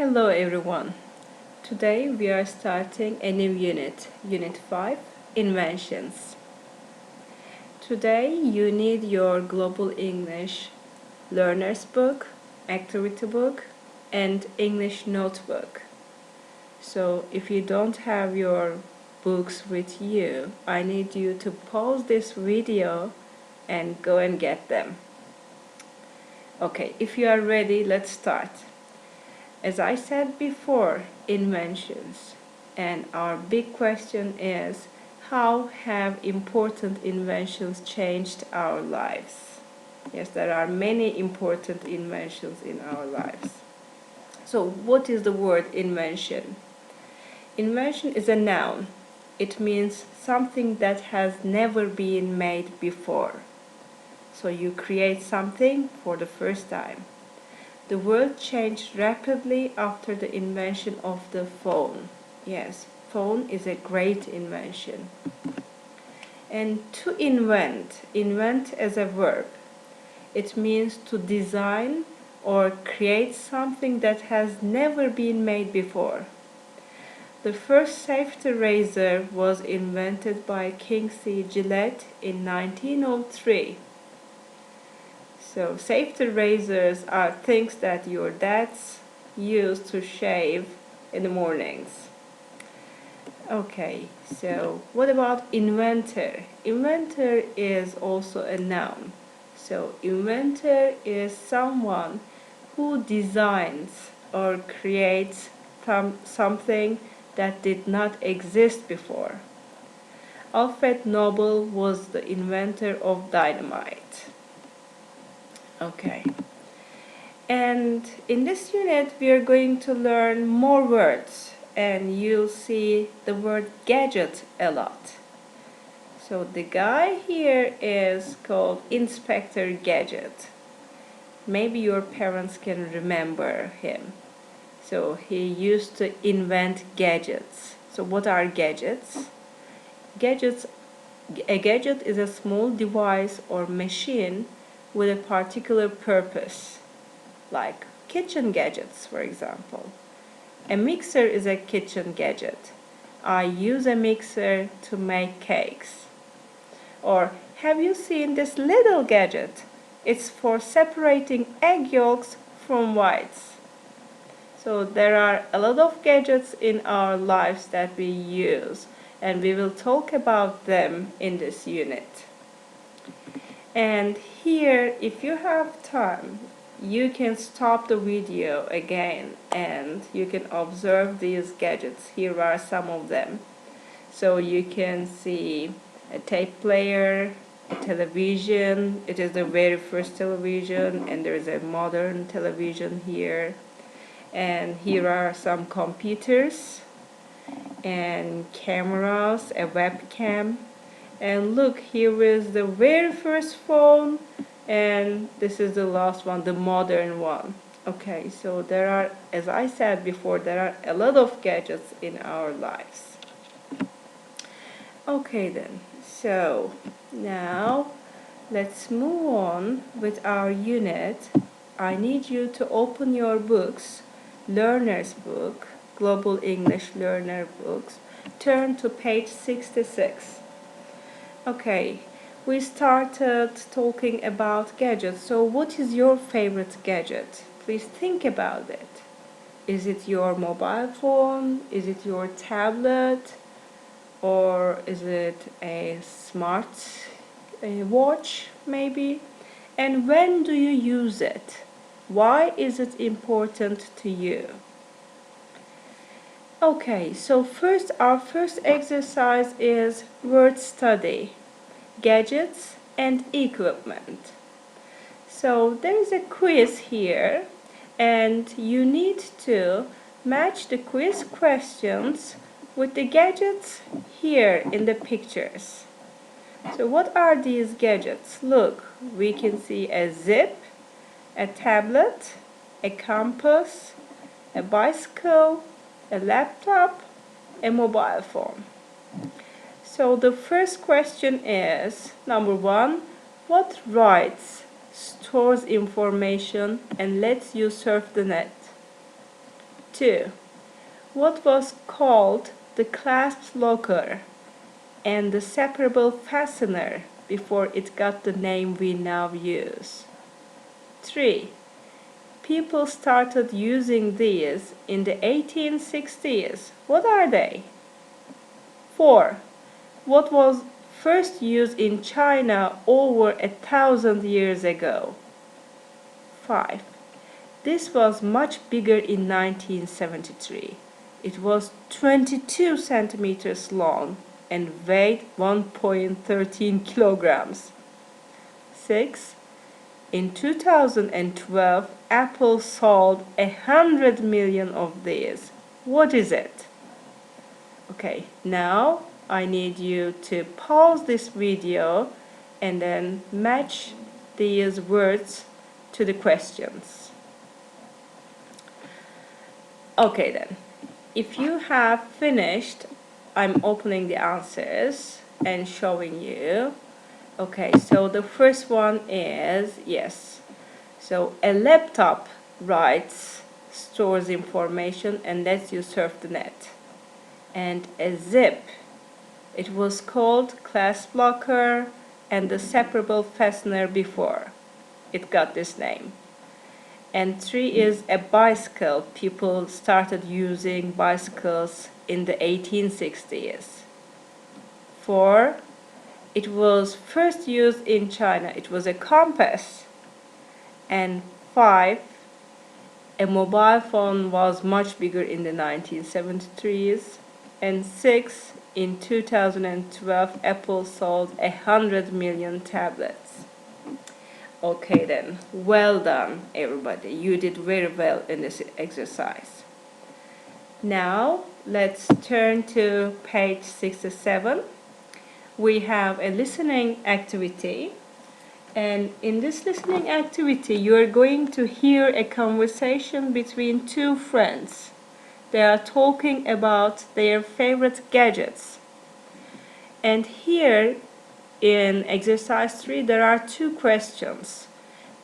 Hello everyone. Today we are starting a new unit, Unit 5, Inventions. Today you need your Global English Learner's Book, Activity Book, and English Notebook. So if you don't have your books with you, I need you to pause this video and go and get them. Okay, if you are ready, let's start. As I said before, inventions. And our big question is, how have important inventions changed our lives? Yes, there are many important inventions in our lives. So what is the word invention? Invention is a noun. It means something that has never been made before. So you create something for the first time. The world changed rapidly after the invention of the phone. Yes, phone is a great invention. And to invent as a verb, it means to design or create something that has never been made before. The first safety razor was invented by King C. Gillette in 1903. So safety razors are things that your dads use to shave in the mornings. Okay, so what about inventor? Inventor is also a noun. So inventor is someone who designs or creates something that did not exist before. Alfred Nobel was the inventor of dynamite. Okay, and in this unit we are going to learn more words, and you'll see the word gadget a lot. So the guy here is called Inspector Gadget. Maybe your parents can remember him. So he used to invent gadgets. So what are gadgets? A gadget is a small device or machine with a particular purpose, like kitchen gadgets, for example. A mixer is a kitchen gadget. I use a mixer to make cakes. Or, have you seen this little gadget? It's for separating egg yolks from whites. So there are a lot of gadgets in our lives that we use, and we will talk about them in this unit. And here, if you have time, you can stop the video again and you can observe these gadgets. Here are some of them. So you can see a tape player, a television. It is the very first television, and there is a modern television here. And here are some computers and cameras, a webcam. And look, here is the very first phone, and this is the last one, the modern one. Okay, so there are, as I said before, there are a lot of gadgets in our lives. Okay then, so now let's move on with our unit. I need you to open your books, Learner's Book, Global English Learner Books. Turn to page 66. Okay, we started talking about gadgets. So what is your favorite gadget? Please think about it. Is it your mobile phone? Is it your tablet? Or is it a smart watch maybe? And when do you use it? Why is it important to you? Okay, so our first exercise is word study, gadgets and equipment. So there is a quiz here, and you need to match the quiz questions with the gadgets here in the pictures. So what are these gadgets? Look, we can see a zip, a tablet, a compass, a bicycle, a laptop, a mobile phone. So the first question is, number 1, what writes, stores information, and lets you surf the net? 2. What was called the clasp locker and the separable fastener before it got the name we now use? 3. People started using these in the 1860s. What are they? 4. What was first used in China over 1,000 years ago? 5. This was much bigger in 1973. It was 22 centimeters long and weighed 1.13 kilograms. 6. In 2012, Apple sold 100 million of these. What is it? Okay, now I need you to pause this video and then match these words to the questions. Okay then, if you have finished, I'm opening the answers and showing you. Okay, so the first one is yes. So a laptop writes, stores information and lets you surf the net. And a zip, it was called clasp locker and the separable fastener before it got this name. And 3 is a bicycle. People started using bicycles in the 1860s. 4, it was first used in China. It was a compass. And 5, a mobile phone was much bigger in the 1970s. And 6, in 2012, Apple sold 100 million tablets. Okay then, well done everybody. You did very well in this exercise. Now let's turn to page 67. We have a listening activity, and in this listening activity you are going to hear a conversation between two friends. They are talking about their favorite gadgets. And here in exercise 3 there are 2 questions.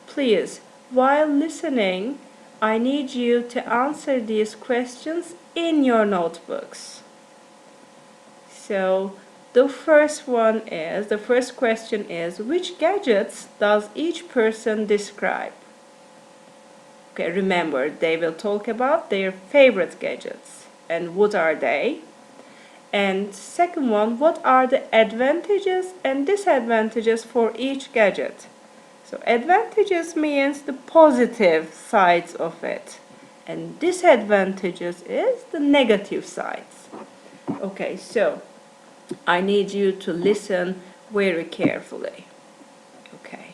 Please, while listening, I need you to answer these questions in your notebooks. So the first question is, which gadgets does each person describe? Okay, remember, they will talk about their favorite gadgets. And what are they? And second one, what are the advantages and disadvantages for each gadget? So advantages means the positive sides of it, and disadvantages is the negative sides. Okay, so I need you to listen very carefully. Okay.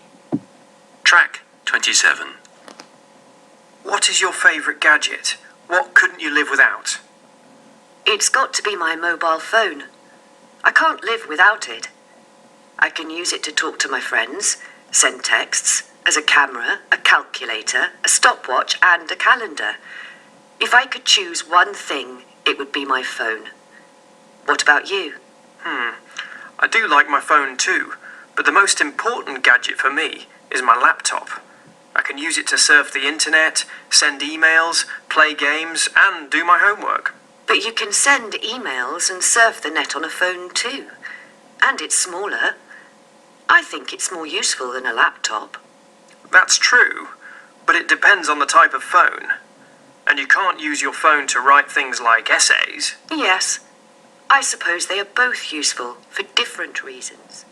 Track 27. What is your favorite gadget? What couldn't you live without? It's got to be my mobile phone. I can't live without it. I can use it to talk to my friends, send texts, as a camera, a calculator, a stopwatch and a calendar. If I could choose one thing, it would be my phone. What about you? I do like my phone too, but the most important gadget for me is my laptop. I can use it to surf the internet, send emails, play games and do my homework. But you can send emails and surf the net on a phone too. And it's smaller. I think it's more useful than a laptop. That's true, but it depends on the type of phone. And you can't use your phone to write things like essays. Yes, I suppose they are both useful for different reasons.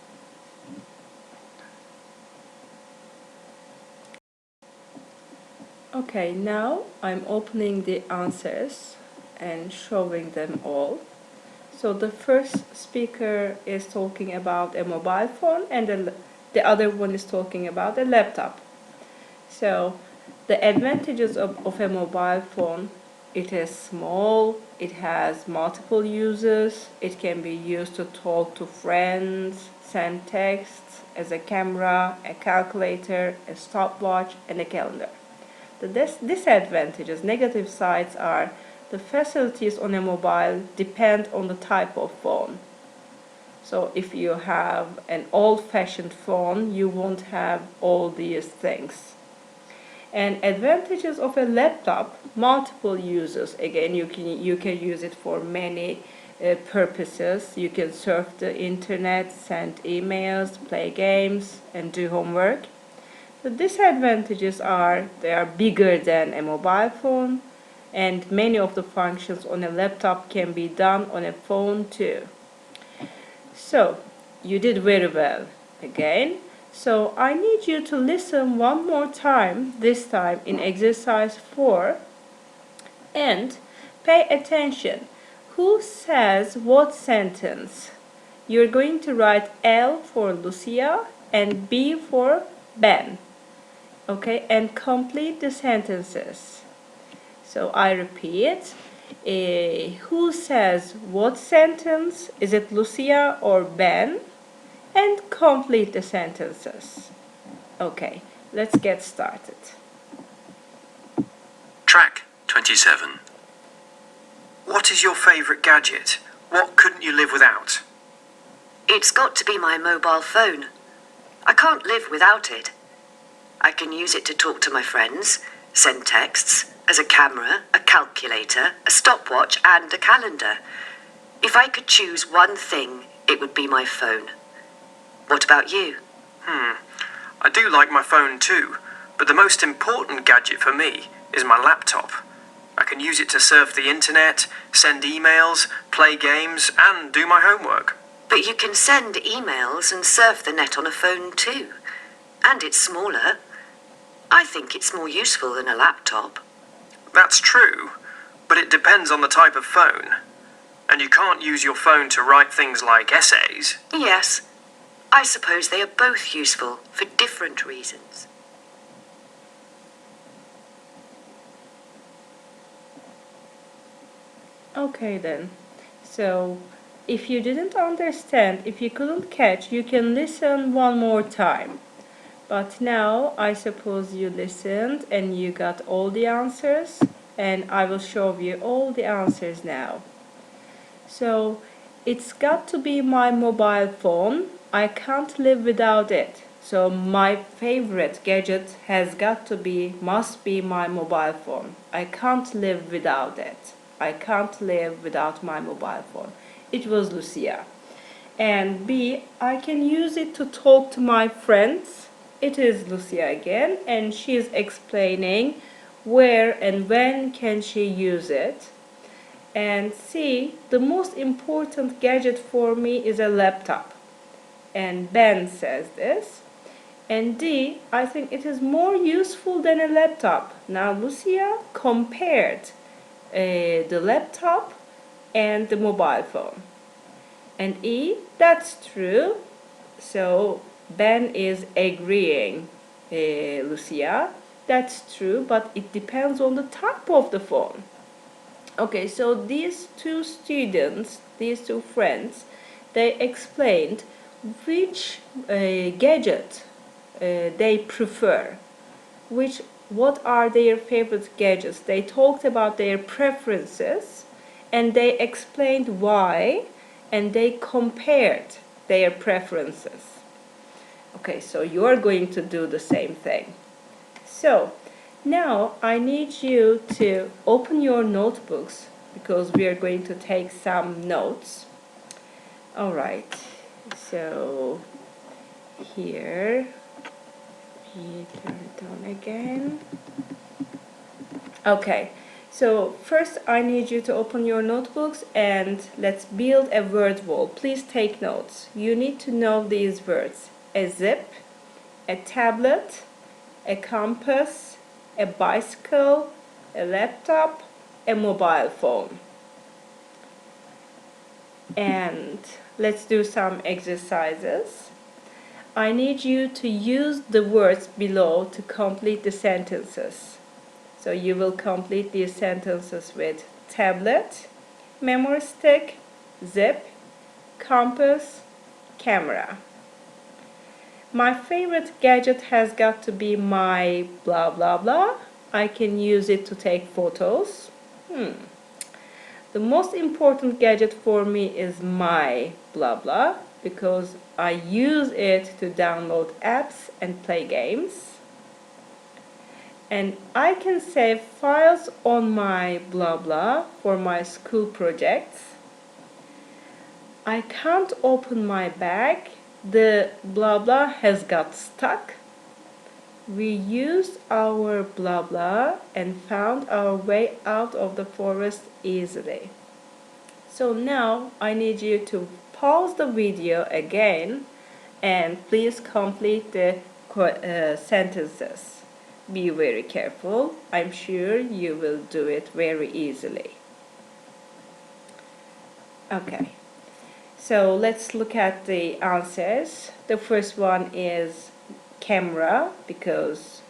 Okay, now I'm opening the answers and showing them all. So the first speaker is talking about a mobile phone and the other one is talking about a laptop. So the advantages of a mobile phone: it is small, it has multiple uses, it can be used to talk to friends, send texts, as a camera, a calculator, a stopwatch and a calendar. The disadvantages, negative sides, are the facilities on a mobile depend on the type of phone. So if you have an old-fashioned phone, you won't have all these things. And advantages of a laptop, multiple uses. Again, you can use it for many purposes. You can surf the internet, send emails, play games, and do homework. The disadvantages are they are bigger than a mobile phone, and many of the functions on a laptop can be done on a phone too. So, you did very well again. So, I need you to listen one more time, this time in exercise 4, and pay attention. Who says what sentence? You're going to write L for Lucia and B for Ben. Okay, and complete the sentences. So I repeat, who says what sentence? Is it Lucia or Ben? And complete the sentences. Okay, let's get started. Track 27. What is your favourite gadget? What couldn't you live without? It's got to be my mobile phone. I can't live without it. I can use it to talk to my friends, send texts, as a camera, a calculator, a stopwatch, and a calendar. If I could choose one thing, it would be my phone. What about you? I do like my phone too, but the most important gadget for me is my laptop. I can use it to surf the internet, send emails, play games, and do my homework. But you can send emails and surf the net on a phone too. And it's smaller. I think it's more useful than a laptop. That's true, but it depends on the type of phone. And you can't use your phone to write things like essays. Yes, I suppose they are both useful for different reasons. Okay then. So, if you didn't understand, if you couldn't catch, you can listen one more time. But now, I suppose you listened and you got all the answers, and I will show you all the answers now. So, it's got to be my mobile phone. I can't live without it. So, my favorite gadget has got to be, must be my mobile phone. I can't live without it. I can't live without my mobile phone. It was Lucia. And B, I can use it to talk to my friends. It is Lucia again, and she is explaining where and when can she use it. And C, the most important gadget for me is a laptop. And Ben says this. And D, I think it is more useful than a laptop. Now Lucia compared the laptop and the mobile phone. And E, that's true. So Ben is agreeing, Lucia. That's true, but it depends on the type of the phone. Okay, so these two students, these two friends, they explained which gadget they prefer, what are their favorite gadgets. They talked about their preferences and they explained why, and they compared their preferences. Okay, so you're going to do the same thing. So now I need you to open your notebooks because we are going to take some notes. All right, so here, we turn it on again. Okay, so first I need you to open your notebooks and let's build a word wall. Please take notes. You need to know these words: a zip, a tablet, a compass, a bicycle, a laptop, a mobile phone. And let's do some exercises. I need you to use the words below to complete the sentences. So you will complete these sentences with tablet, memory stick, zip, compass, camera. My favorite gadget has got to be my blah blah blah. I can use it to take photos. The most important gadget for me is my blah blah because I use it to download apps and play games. And I can save files on my blah blah for my school projects. I can't open my bag. The blah blah has got stuck. We used our blah blah and found our way out of the forest easily. So now I need you to pause the video again and please complete the sentences. Be very careful. I'm sure you will do it very easily. Okay, so let's look at the answers. The first one is camera, because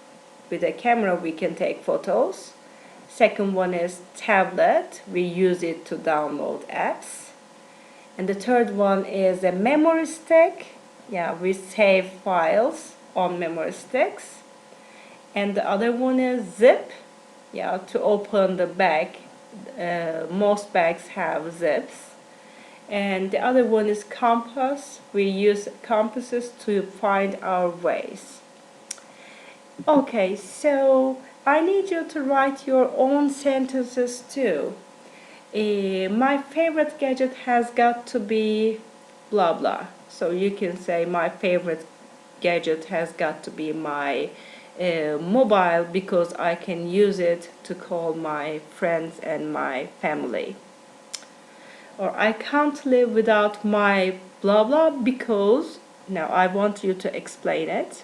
with a camera we can take photos. Second one is tablet. We use it to download apps. And the third one is a memory stick. Yeah, we save files on memory sticks. And the other one is zip. Yeah, to open the bag. Most bags have zips. And the other one is compass. We use compasses to find our ways. Okay, so I need you to write your own sentences too. My favorite gadget has got to be blah blah. So you can say my favorite gadget has got to be my mobile, because I can use it to call my friends and my family. Or I can't live without my blah blah because, now I want you to explain it.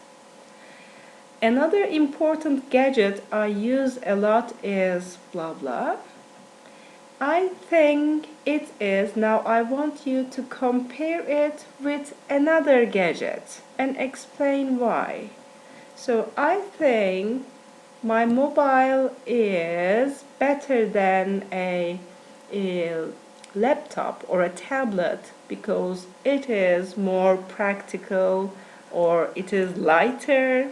Another important gadget I use a lot is blah blah. I think it is. Now I want you to compare it with another gadget and explain why. So I think my mobile is better than a laptop or a tablet because it is more practical or it is lighter.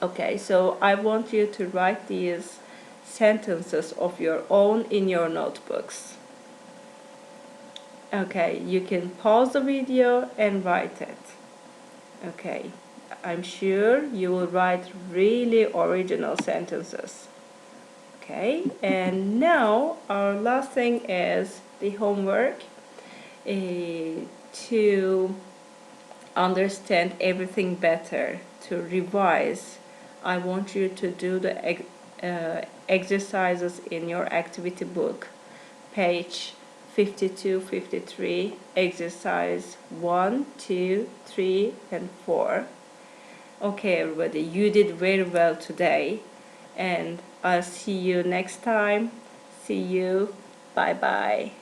Okay, so I want you to write these sentences of your own in your notebooks. Okay, you can pause the video and write it. Okay, I'm sure you will write really original sentences. Okay, and now our last thing is the homework. To understand everything better, to revise, I want you to do the exercises in your activity book, page 52, 53, exercise 1, 2, 3, and 4. Okay, everybody, you did very well today, and I'll see you next time. See you. Bye bye.